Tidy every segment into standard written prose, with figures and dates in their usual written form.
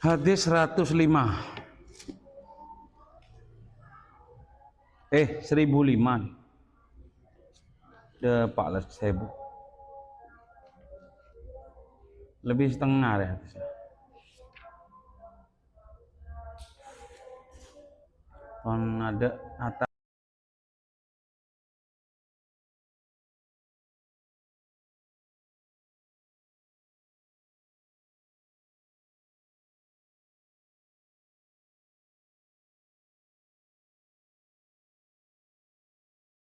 Hadis 105. 1005 nih. Udah 14.000. Lebih setengah ya hadisnya. Ada atas.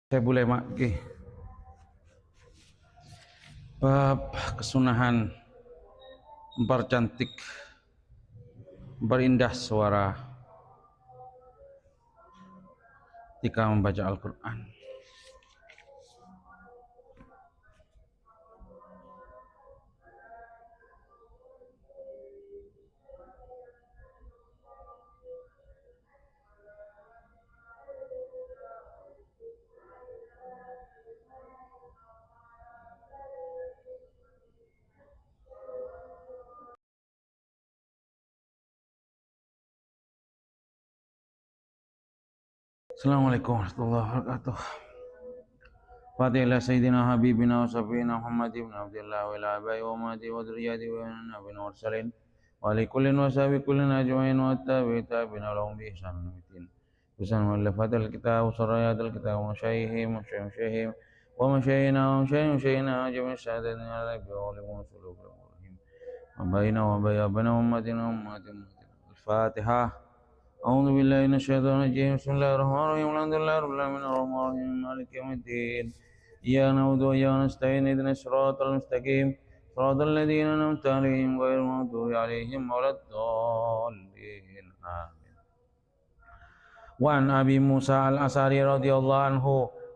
Saya boleh mak, bab kesunahan mempercantik, memperindah suara ketika membaca Al-Quran. Assalamualaikum warahmatullahi wabarakatuh. Fatihillah Sayyidina Habibina wa Safina Muhammad ibn Abdullah wa ila abai wa mati wa dhuriyati wa nabina wa salin wa li kullin wa sahabi kullin ajmain wa tabi tabina lahum bi ihsan mitin Busan wa lafatil kita wa sarayatil kita wa masyaihim wa masyaihim wa masyaihina wa masyaihina wa jami' syahadatna ala bi wa limu suluk wa bayna wa bayabana ummatin wa ummatin Al-Fatihah. أعوذ بالله من الشيطان الرجيم بسم الله الرحمن الرحيم الحمد لله رب العالمين الرحمن الرحيم مالك يوم الدين إياك نعبد وإياك نستعين اهدنا الصراط المستقيم صراط الذين أنعمت عليهم غير المغضوب عليهم ولا الضالين آمين. وعن أبي موسى الأشعري رضي الله عنه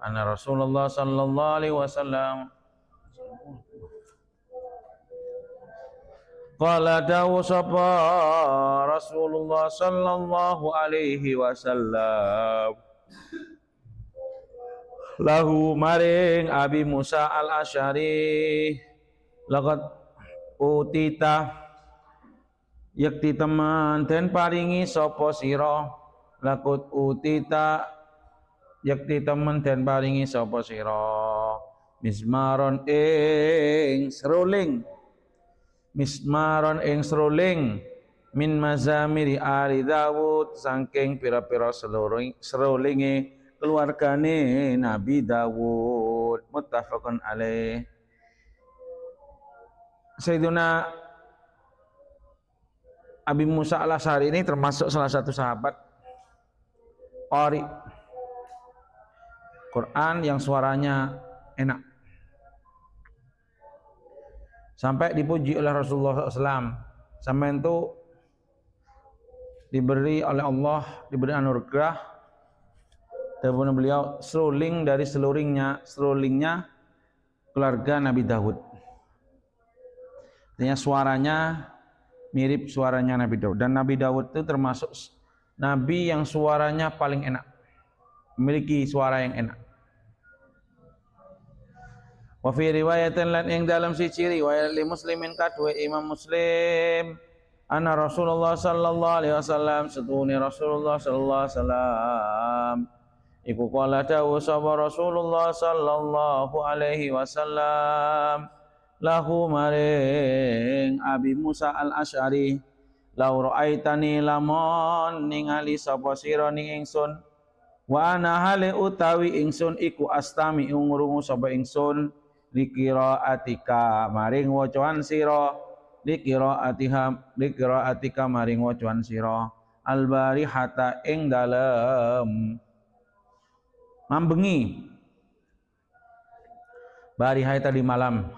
أن رسول الله صلى الله عليه وسلم Qala dawu sapa Rasulullah sallallahu alaihi wasallam lahu maring Abi Musa al-Asy'ari laqad utita yakti teman den paringi sapa sira laqad utita yakti teman den paringi sapa sira mismaron ing seruling mismaron ing seruling min mazamiri ali Dawud saking pira-pira serulinge keluargane Nabi Dawud muttafaqun alaih. Sayyiduna Abi Musa al-Asy'ari ini termasuk salah satu sahabat qari Quran yang suaranya enak. Sampai dipuji oleh Rasulullah SAW. Sampai itu diberi oleh Allah, diberi anugerah. Dan beliau seruling dari serulingnya keluarga Nabi Daud. Artinya suaranya mirip suaranya Nabi Daud. Dan Nabi Daud itu termasuk Nabi yang suaranya paling enak. Memiliki suara yang enak. Wa fi riwayatin lan ing dalam siji riwayat li Muslimin kadue Imam Muslim anna Rasulullah sallallahu alaihi wasallam setune Rasulullah sallallahu alaihi wasallam iku qala dawu sapa Rasulullah sallallahu alaihi wasallam lahu maring Abi Musa al-Asy'ari law ra'aitani lamon ningali sapa sira ning ingsun wa ana hale utawi ingsun iku astami ngrungu sapa ingsun likiraatika maring wacoan sira likiraatika maring wacoan sira albarihata ing dalem mambengi barihai tadi malam.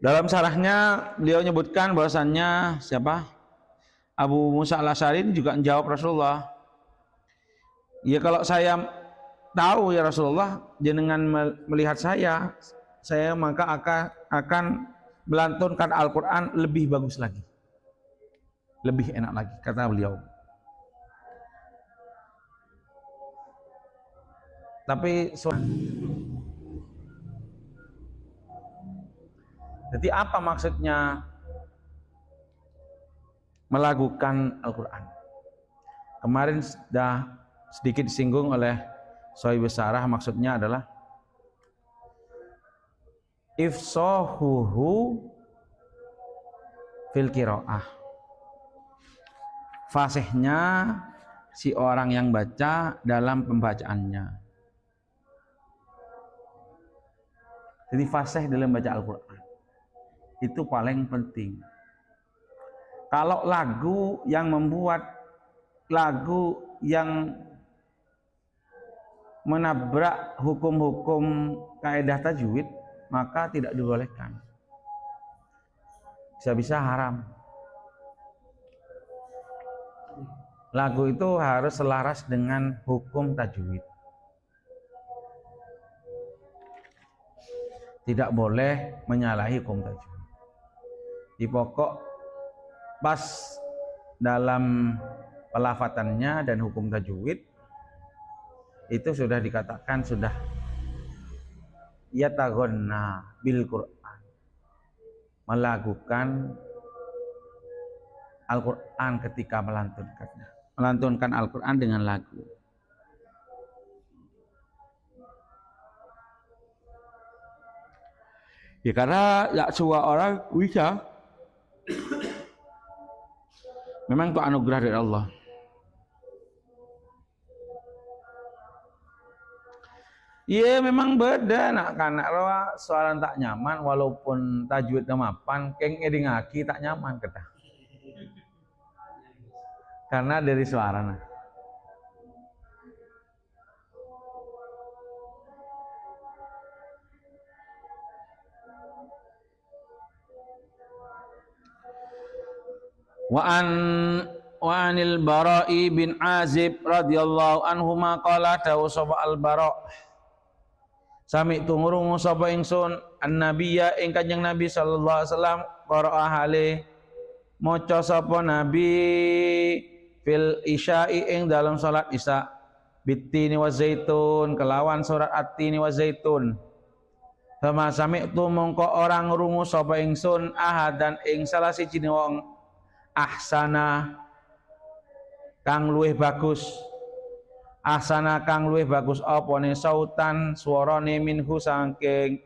Dalam syarahnya beliau menyebutkan bahwasannya siapa Abu Musa al-Asy'ari juga menjawab Rasulullah, ya kalau saya tahu ya Rasulullah jenengan melihat saya maka akan melantunkan Al-Quran lebih bagus lagi, lebih enak lagi, kata beliau. Tapi Jadi apa maksudnya melakukan Al-Quran? Kemarin sudah sedikit disinggung oleh Sohibul Sarah, maksudnya adalah ifsahuhu fil qiraah. Fasihnya si orang yang baca dalam pembacaannya. Jadi fasih dalam baca Al-Quran itu paling penting. Kalau lagu yang membuat lagu yang menabrak hukum-hukum kaidah tajwid, maka tidak dibolehkan. Bisa-bisa haram. Lagu itu harus selaras dengan hukum tajwid. Tidak boleh menyalahi hukum tajwid. Di pokok pas dalam pelafatannya dan hukum tajwid itu sudah dikatakan sudah yataghanna bil Qur'an, melakukan Al-Quran ketika melantunkan Al-Quran dengan lagu. Ya karena ya semua orang bisa. Memang itu anugerah dari Allah. Iya memang beda nak kanak rawa suara tak nyaman walaupun tajwid mapan keng eding ngaki tak nyaman kita. Karena dari suara nah. Wa anil Bara'i bin Azib radhiyallahu anhu ma qala tawsaba al Bara' sami tungurungu sapa ingsun annabiyya ing Kanjeng Nabi sallallahu alaihi wasallam qara'a hale maca sapa nabi fil isya'i ing dalam salat isya bittini wa zaitun kelawan surat at-tini wa zaitun. Fama sami'tu mongko orang ngrungu sapa ingsun ahadan ing salah siji wong ahsana kang luwih bagus apa ne sautan suarane minhu saking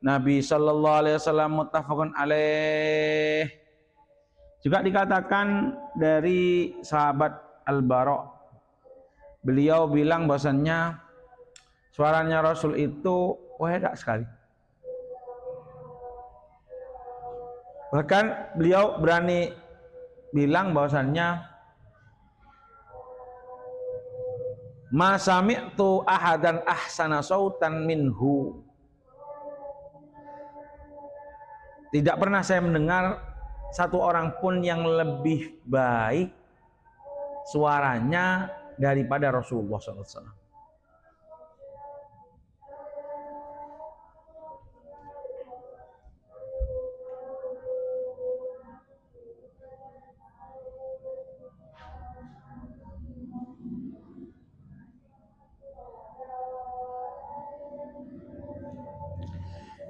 Nabi sallallahu alaihi wasallam muttafaqun alaih. Juga dikatakan dari sahabat Al-Bara', beliau bilang bahwasannya suaranya Rasul itu enak sekali. Bahkan beliau berani bilang bahwasannya ma sami'tu ahadan ahsana sautan minhu. Tidak pernah saya mendengar satu orang pun yang lebih baik suaranya daripada Rasulullah SAW.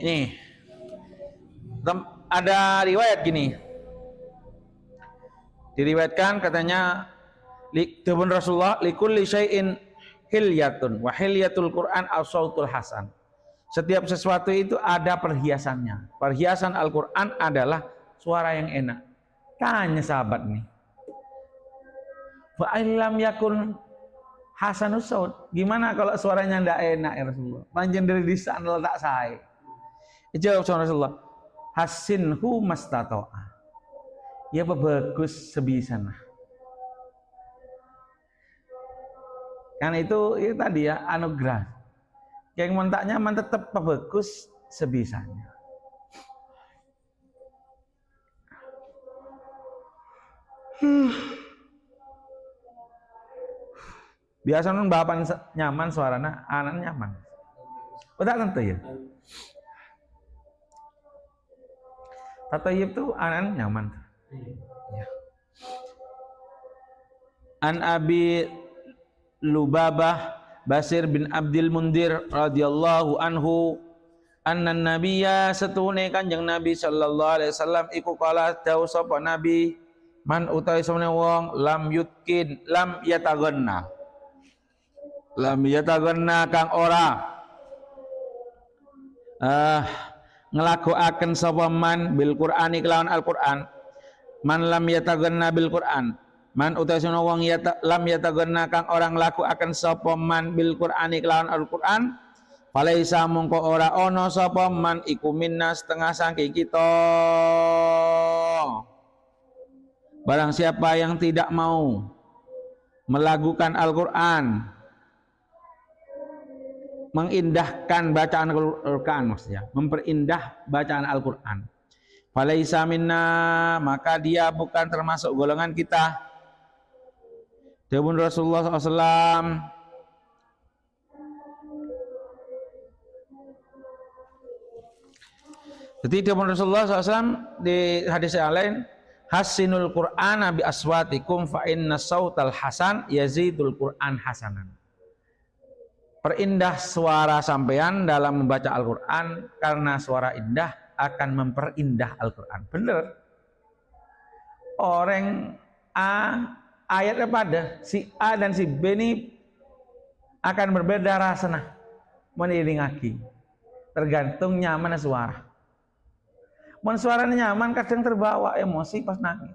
Ini ada riwayat gini, diriwayatkan katanya Dibun Rasulullah likulli syai'in hilyatun wa hilyatul Quran as-sautul hasan. Setiap sesuatu itu ada perhiasannya. Perhiasan Al-Quran adalah suara yang enak. Tanya sahabat nih, fa illam yakun hasanus saut, gimana kalau suaranya ndak enak ya Rasulullah? Panjen dari lisan tak sae. Jawab Rasulullah, hasinhu mastato'a. Ya bagus sebisana. Kan itu tadi ya anugerah. Yang mentak nyaman tetap bagus sebisanya. Biasa nun bapan nyaman suaranya, anak nyaman. Betul tentu ya. Tatayyib tuh anak nyaman. Ya. An Abi Lubabah Basir bin Abdul Mundir radhiyallahu anhu annan nabiyya setune Kanjeng Nabi sallallahu alaihi wasallam iku kala dawuh sapa nabi man utawi samene wong lam yataganna kang ora ngelakuaken sapa man bil Qur'ani kelawan Al-Qur'an man lam yataganna bil Qur'an man utawi samene wong lam yataganna kang ora ngelakuaken sapa man bil Qur'ani kelawan Al-Qur'an falaisa mongko ora ono sapa man iku minna setengah saking kita. Barang siapa yang tidak mau melakukan Al-Qur'an, mengindahkan bacaan Al-Qur'an maksudnya, memperindah bacaan Al-Qur'an. Falaisa minna, maka dia bukan termasuk golongan kita. Dawuh Rasulullah SAW. Jadi dawuh Rasulullah SAW di hadis yang lain, hasinul Qur'ana bi aswatikum fa inna sautal hasan yazidul Qur'an hasanan. Perindah suara sampean dalam membaca Al-Qur'an karena suara indah akan memperindah Al-Qur'an. Bener. Orang A ayatnya pada si A dan si B ini akan berbeda rasanya meniringaki. Tergantung nyaman suara. Mun suaranya nyaman kadang terbawa emosi pas nangis.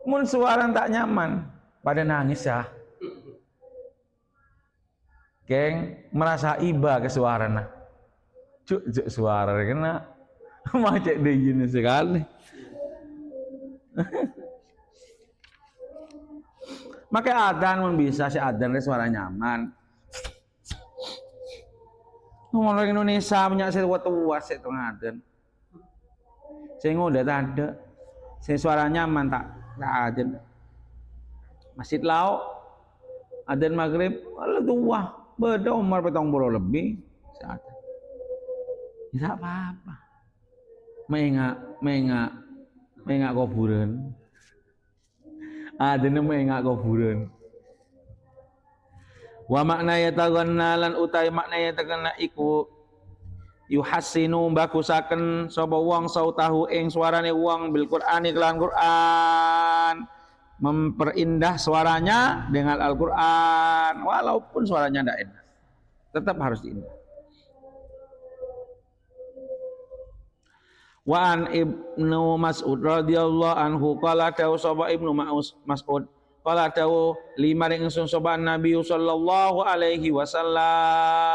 Mun suara tak nyaman pada nangis ya. Geng merasa iba ke suaranya. Cuk suara kena macet dingin sekali. Maka adzan mun bisa si adzan suara nyaman. Ngomong Indonesia punya tua sik tengah adzan. Saya udah ada, saya suara nyaman tak ada. Masjid Lauk, adzan maghrib, kalau tua, beda umur 70 lebih, saya ada. Tidak apa-apa, mengak kuburan, adzan mengak kuburan. Wa makna yataganna lan utai makna yataganna iku yuhassinu bagusaken sapa wong sautahu ing suarane wong bil Qur'ani kelan Qur'an, memperindah suaranya dengan Al-Qur'an walaupun suaranya tidak enak tetap harus diindah. Wa an Ibnu Mas'ud radhiyallahu anhu qala dawu sapa Ibnu Mas'ud qala dawu lima ring ingsun sapa Nabi sallallahu alaihi wasallam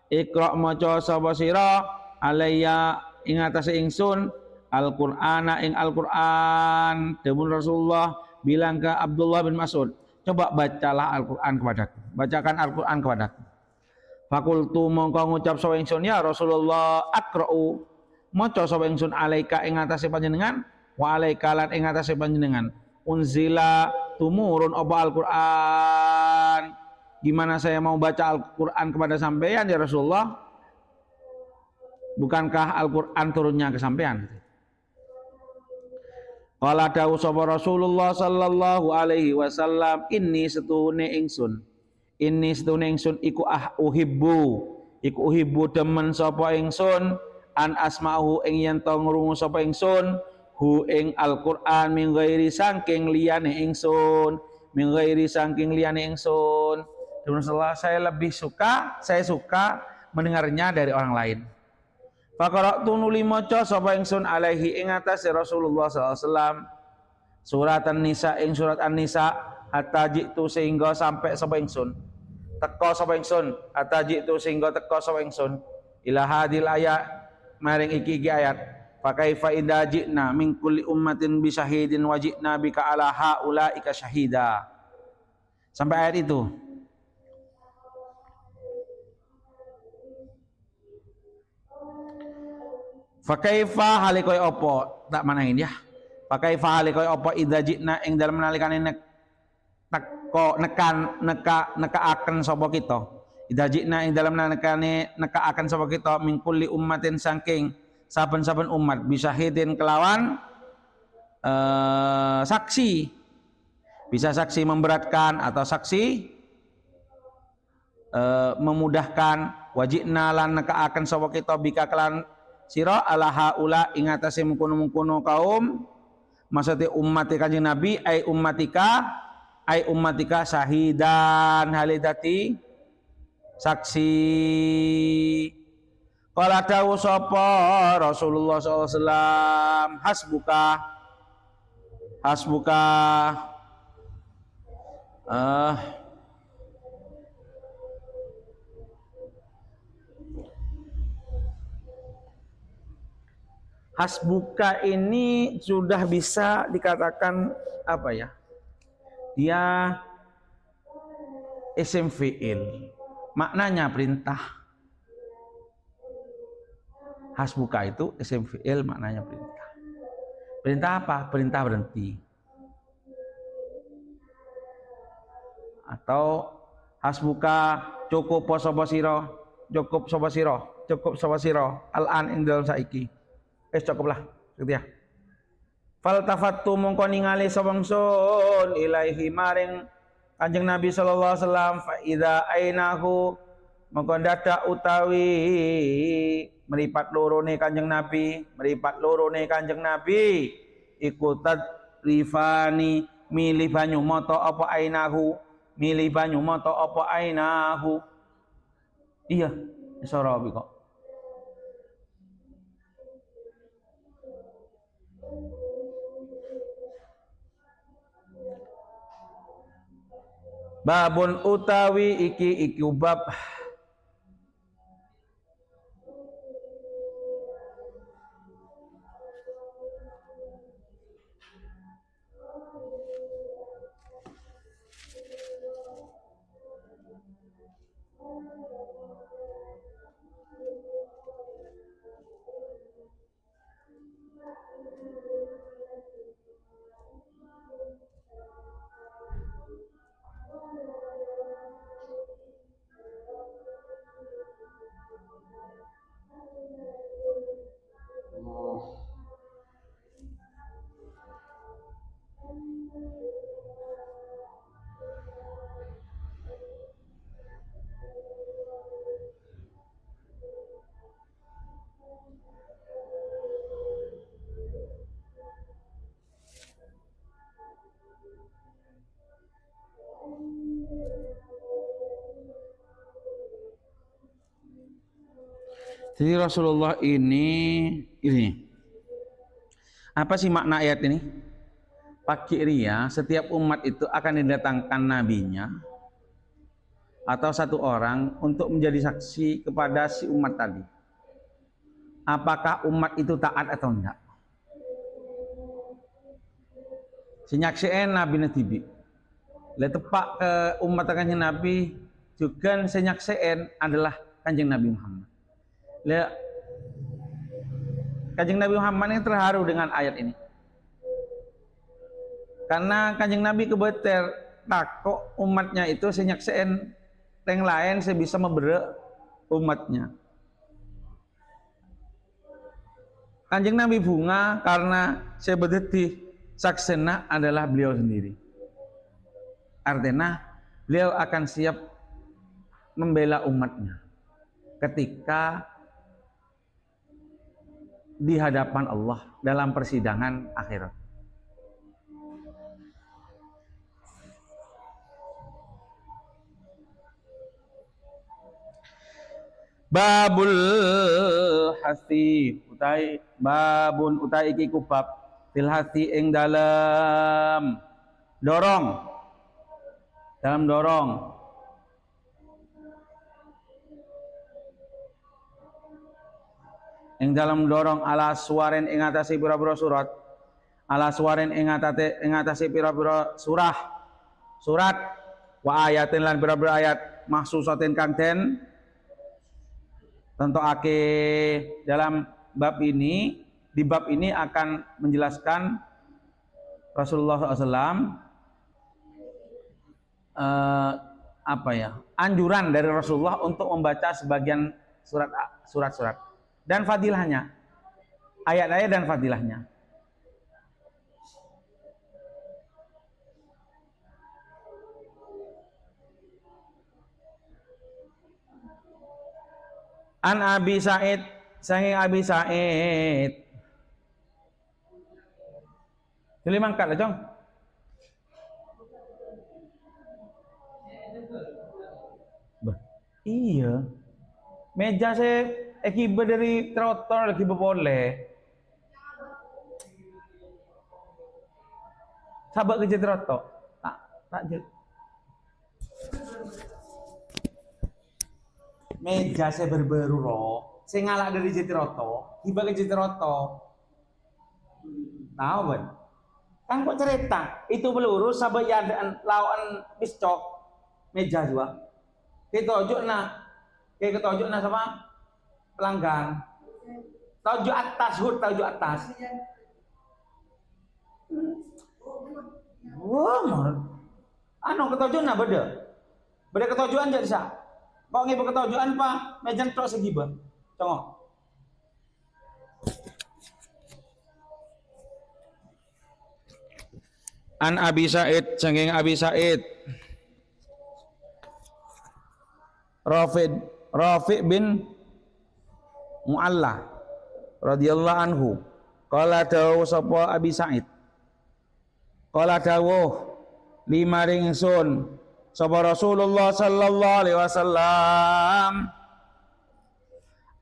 Iqra maca sapa sira alayya ing atase ingsun Al-Qur'ana ing Al-Qur'an. Dawuh Rasulullah bilang ke Abdullah bin Mas'ud, coba bacalah Al-Qur'an kepadaku. Bacakan Al-Qur'an kepadaku. Fakultu mongko ngucap sapa ingsun ya Rasulullah aqra'u maca sapa ingsun alaika ing atase panjenengan wa alaika lan ing atase panjenengan unzila tumurun apa Al-Qur'an. Gimana saya mau baca Al-Quran kepada sampean ya Rasulullah? Bukankah Al-Quran turunnya ke sampean? Qala dawu sapa Rasulullah sallallahu alaihi wasallam inni setune ingsun iku uhibbu demen sapa ingsun an asma'u ing yen to ngrungu sapa ingsun hu ing Al-Quran min ghairi saking liyane ingsun Rasulullah saya suka mendengarnya dari orang lain. Faqara'tu nuli maca sapa ingsun alaihi ing atase Rasulullah sallallahu alaihi wasallam surat An-Nisa ing surat An-Nisa hatta jitu sehingga sampai sapa ingsun teka sapa ingsun hatta jitu sehingga teka sapa ingsun ila hadil ayat maring iki ayat fa kaifa idza ji'na min kulli ummatin bi syahidin wa ji'na bika ala haulaika syahida sampai ayat itu. Fakaifa halikoy opo tak manahin ya. Fakaifa halikoy opo idza ji'na ing dalem nalikane neka akan sapa kita. Idza ji'na ing dalem nalikane neka akan sapa kita min kulli ummatin saking saben-saben umat bisa hidin kelawan saksi. Bisa saksi memberatkan atau saksi memudahkan wajibna lan nekaaken sapa kita bika kelan sira ala haula ing atase mungkono-mungkono kaum maksudnya umat Kanjeng Nabi ai ummatika syahidan halidati saksi. Qala dawu sapa Rasulullah sallallahu alaihi wasallam hasbuka hasbuka ini sudah bisa dikatakan apa ya? Dia isim fi'il. Maknanya perintah. Hasbuka itu isim fi'il, maknanya perintah. Perintah apa? Perintah berhenti. Atau hasbuka cukup sapa sira, cukup sapa sira, al-an ing dalem saiki. Cukuplah gitu ya. Fal tafattu mongko ningali samangsun ilaihi maring Kanjeng Nabi sallallahu alaihi wasallam fa idza ainahu mongko dadak utawi meripat lorone Kanjeng Nabi iku tadrifani milih banyu mata apa ainahu iya isara kok. Babun utawi iki bab Jadi Rasulullah ini apa sih makna ayat ini? Pagi ria setiap umat itu akan didatangkan nabinya atau satu orang untuk menjadi saksi kepada si umat tadi. Apakah umat itu taat atau enggak? Sinyaksien Nabi Natibi. Letepak ke umat Kanjeng Nabi juga sinyaksien adalah Kanjeng Nabi Muhammad. Kanjeng Nabi Muhammad ini terharu dengan ayat ini. Karena Kanjeng Nabi kebeter takut umatnya itu senyakseen yang lain sebisa memberi umatnya. Kanjeng Nabi bunga karena sebetulnya saksena adalah beliau sendiri. Artinya beliau akan siap membela umatnya ketika di hadapan Allah dalam persidangan akhirat. Babul hasi utai babun utai iki kubab fil hasi ing dalam dorong ing dalam dorong ala suaren ing atase pira-pira surat ala suaren ing atase pira-pira surat wa ayatin lan pira-pira ayat mahsusatin kang den tentokake dalam bab ini. Di bab ini akan menjelaskan Rasulullah SAW anjuran dari Rasulullah untuk membaca sebagian surat-surat dan fadilahnya, ayat-ayat dan fadilahnya. An Abi Said sanging Abi Said. Jadi mangkat lah Jong. Iya. Meja saya akibat dari trotoar lagi boleh. Sahabat kerja trotoar. Tak je. Meja saya berberu roh. Saya ngalak dari Jetiroto, tiba ke Jetiroto. Tahu kan? Kan kok cerita, itu peluru sahabat yadaan lawan piscok meja juga. Ketojok sama pelanggan. Tojuk atas, tojuk atas. Wah, anu ketojuk na beda. Beda ketojuan jadi sa. Kok ngibu ketojuan pa meja tok segiba. Tengok. An Abi Said saking Abi Said Rafi bin Mu'alla radhiyallahu anhu qala dawuh sapa Abi Said qala dawuh lima ringsun sapa Rasulullah sallallahu alaihi wasallam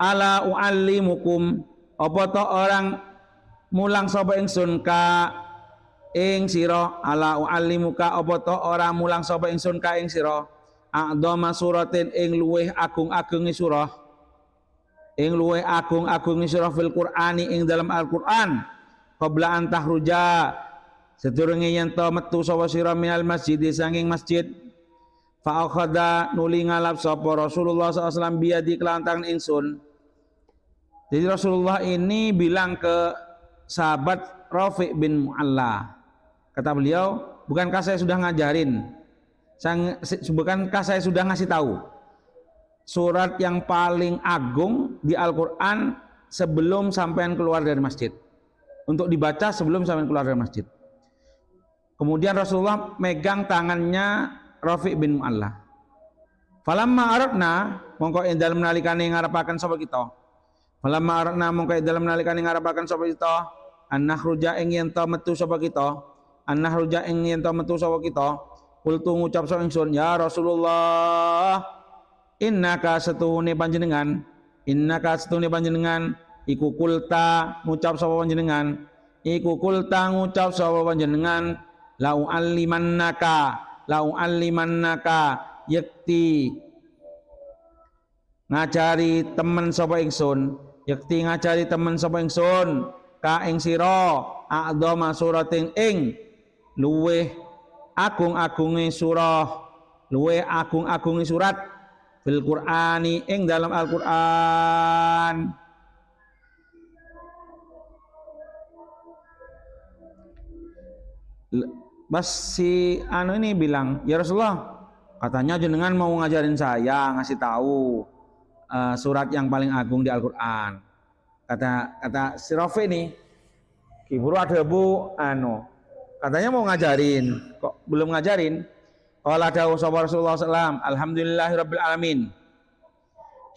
ala uallimukum apa to orang mulang sapa ingsun ka ing sira ala uallimuka apa to ora mulang sapa ingsun ka ing sira a'dhama suratin ing luweh agung-agunge surah ing luweh agung-agunge surah fil Qur'ani ing dalam Al-Qur'an qabla an tahruja sedurunge yen to metu sapa sira minal masjid sanging masjid fa akhadha nuli ngalap sapa Rasulullah SAW biadi kelawan tangan ingsun. Jadi Rasulullah ini bilang ke sahabat Rafi bin Mu'alla, kata beliau, bukankah saya sudah ngajarin, bukankah saya sudah ngasih tahu surat yang paling agung di Al-Quran sebelum sampean keluar dari masjid, untuk dibaca sebelum sampean keluar dari masjid. Kemudian Rasulullah megang tangannya Rafi bin Mu'alla. Falamma aradna mongko ing dalem nalikane ngarepaken sapa kita. Falamma aradna mongko ing dalem nalikane ngarepaken sapa kita, an-nakhruja ing yen to metu sapa kita. An-nakhruja ing yen to metu sapa kita. Kultu ngucap sapa ingsun, ya Rasulullah, innaka setuhune panjenengan iku kulta ngucap sapa panjenengan lau allimannaka yakti ngajari temen sapa ingsun ka ing sira a'dhama suratin ing luweh agung-agunge surat fil Qur'ani ing dalam Al-Qur'an. Bas si anu ini bilang, ya Rasulullah, katanya jenengan mau ngajarin saya, ngasih tahu surat yang paling agung di Al-Qur'an. Kata si Rafi ini, kiburu ada bu, katanya mau ngajarin, kok belum ngajarin? Qala dawu sapa Rasulullah sallallahu alhamdulillahirabbil alamin.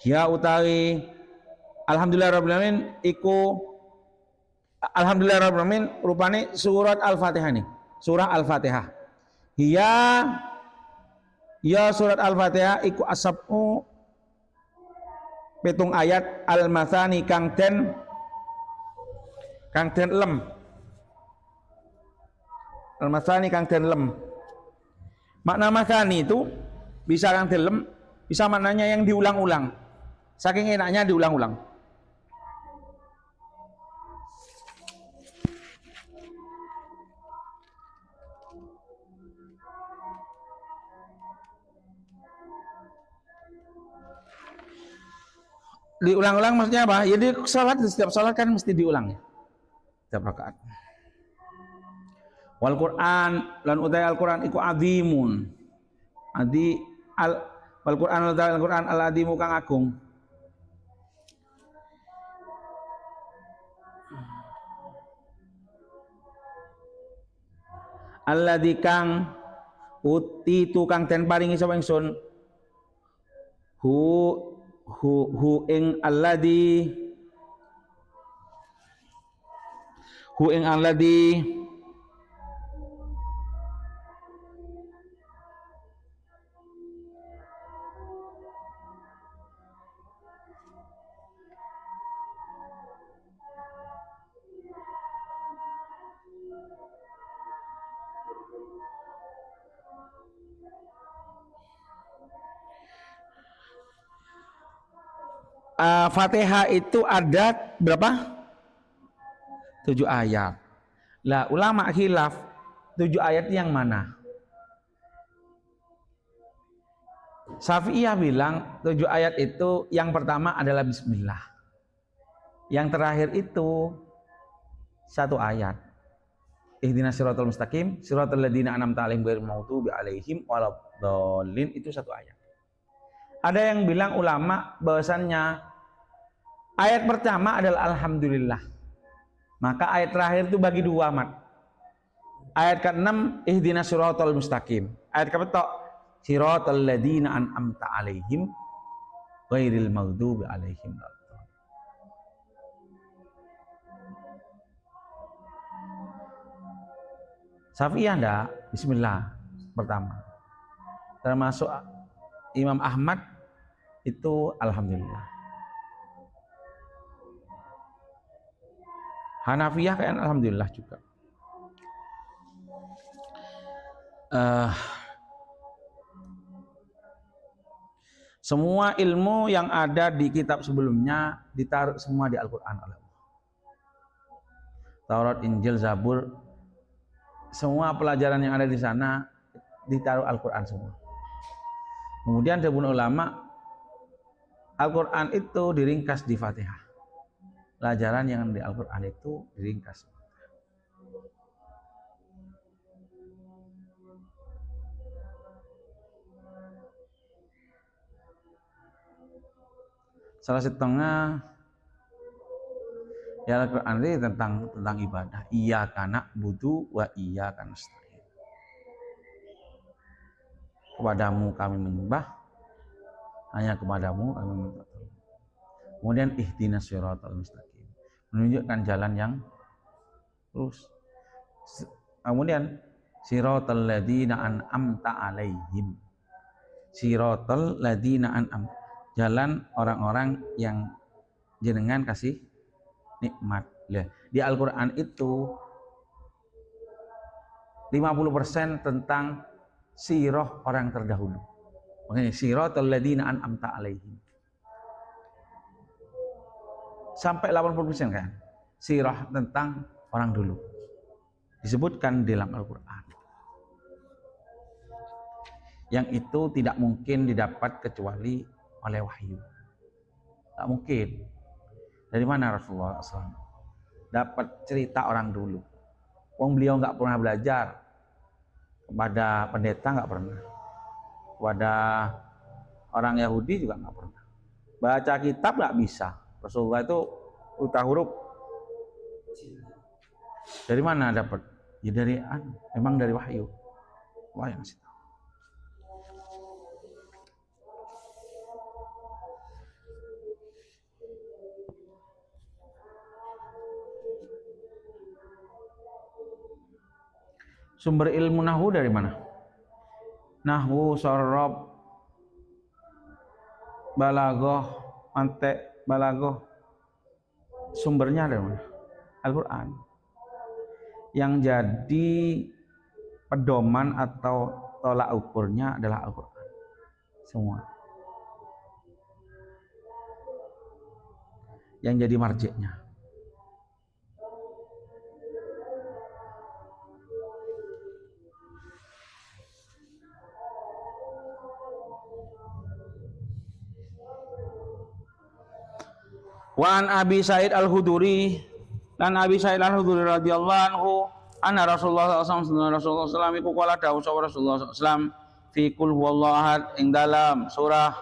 Ya utawi alhamdulillahirabbil alamin iku alhamdulillahirabbil alamin rupane surat Al-Fatihah nih. Surah Al-Fatihah. Ya surat Al-Fatihah iku asab'u pitung ayat al-mathani kang den lem. Al-mathani kang den lem. Makna mathani itu bisa kang den lem, bisa maknanya yang diulang-ulang. Saking enaknya diulang-ulang. Diulang-ulang maksudnya apa? Ya di setiap salat kan mesti diulang ya. Setiap rakaat. Wal Qur'an lan utai Al-Qur'an iku azimun. Wal Qur'an utai Al-Qur'an al-azimu kang agung. Alladzi kang uti tukang den paringi sapa ingsun hu ing alladhi Fatihah itu ada berapa? 7 ayat. Lah ulama khilaf 7 ayat yang mana? Syafi'iyah bilang 7 ayat itu yang pertama adalah bismillah. Yang terakhir itu 1 ayat. Ihdinas siratal mustaqim, siratal ladzina an'amta 'alaihim ghairil maghdubi 'alaihim waladdallin, itu 1 ayat. Ada yang bilang ulama bahwasannya ayat pertama adalah alhamdulillah. Maka ayat terakhir itu bagi 2, Mat. Ayat ke-6 ihdinas siratal mustaqim. Ayat ke-7 siratal ladzina an'amta 'alaihim ghairil maghdubi 'alaihim. Syafi'iyah enggak, bismillah pertama. Termasuk Imam Ahmad itu alhamdulillah. Hanafiyah kan alhamdulillah juga. Semua ilmu yang ada di kitab sebelumnya ditaruh semua di Al-Quran oleh Allah. Taurat, Injil, Zabur, semua pelajaran yang ada di sana ditaruh Al-Quran semua. Kemudian ada ulama, Al-Quran itu diringkas di Fatihah. Pelajaran yang di Al-Quran itu diringkas. Salah setengah ya Al-Quran ini tentang ibadah. Iyyaka na'budu wa iyyaka nasta'in. Kepadamu kami menyembah, hanya kepadamu kami meminta tolong. Kemudian ihdinas siratal mustaqim, menunjukkan jalan yang lurus. Kemudian siratal ladzina an'amta 'alaihim, siratal ladzina an'amta, jalan orang-orang yang jenengan kasih nikmat. Di Al-Quran itu 50% tentang sirah orang terdahulu. Makanya siratal ladzina an'amta 'alaihim. Sampai 80% kan sirah tentang orang dulu disebutkan di dalam Al-Quran, yang itu tidak mungkin didapat kecuali oleh wahyu. Tak mungkin. Dari mana Rasulullah SAW dapat cerita orang dulu? Wong beliau nggak pernah belajar kepada pendeta, nggak pernah, kepada orang Yahudi juga nggak pernah, baca kitab nggak bisa. Rasulullah itu buta huruf. Dari mana dapat? Ya dari memang dari wahyu. Wahyu ngasih tahu. Sumber ilmu nahwu dari mana? Nahwu, sorob, balaghah, mantek, balaghah, sumbernya dari mana? Al-Quran. Yang jadi pedoman atau tolak ukurnya adalah Al-Quran. Semua. Yang jadi marjiknya. Wa an Abi Sa'id Al-Khudri, dan Abi Sa'id Al-Khudri radhiyallahu anhu, anna Rasulullah sallallahu alaihi wasallam iku qala dawuh Rasulullah sallallahu alaihi wasallam fi qul huwallahu ahad, ing dalam surah